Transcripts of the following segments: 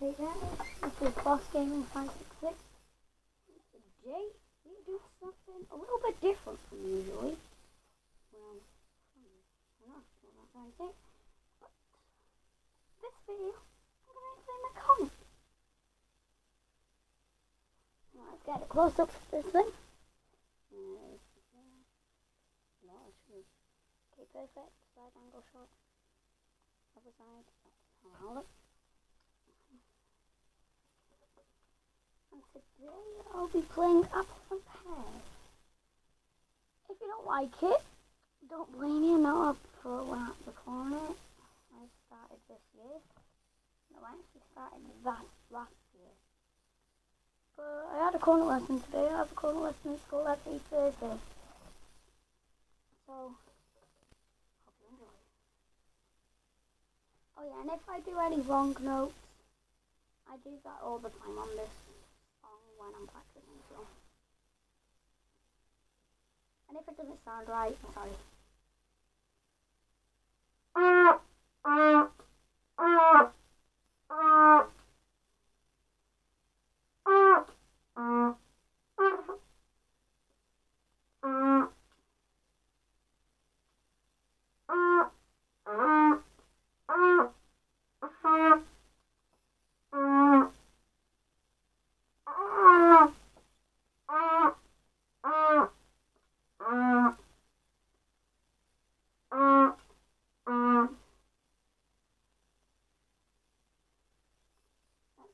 Okay guys, this is Boss Gaming 566. Today we do something a little bit different from usually. Well, I don't know what I'm trying to say. But this video, I'm going to play my comic. Let's get a close up of this thing. No, it's good. Okay, perfect. Side angle shot. Other side. I'll hold it. And today I'll be playing Apple and Pears. If you don't like it, don't blame me. I'm not up for when I record it. I started this year. No, I actually started that last year. But I had a corner lesson today. I have a corner lesson in school every Thursday. So, hope you enjoy. Oh yeah, and if I do any wrong notes, I do that all the time on this song when I'm practicing, so. And if it doesn't sound right, I'm sorry.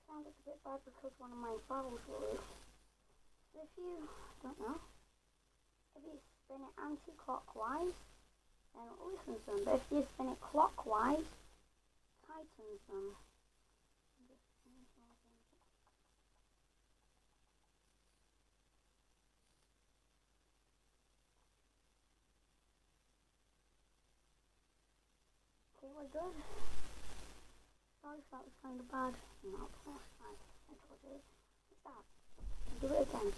Sounded a bit bad because one of my vowels were loose. So if you don't know, if you spin it anti-clockwise, then it loosens them. But if you spin it clockwise, it tightens them. Okay, we're good. Sorry if that was kind of bad. No, that's fine. I told you. Stop. Do it again.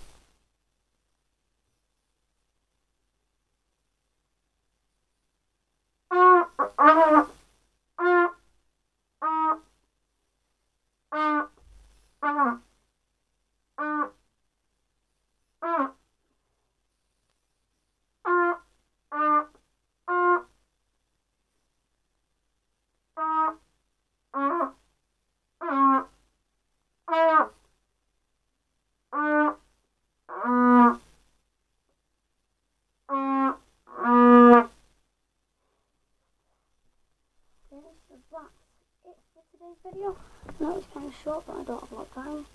So that's it for today's video. I know it's kind of short, but I don't have a lot of time.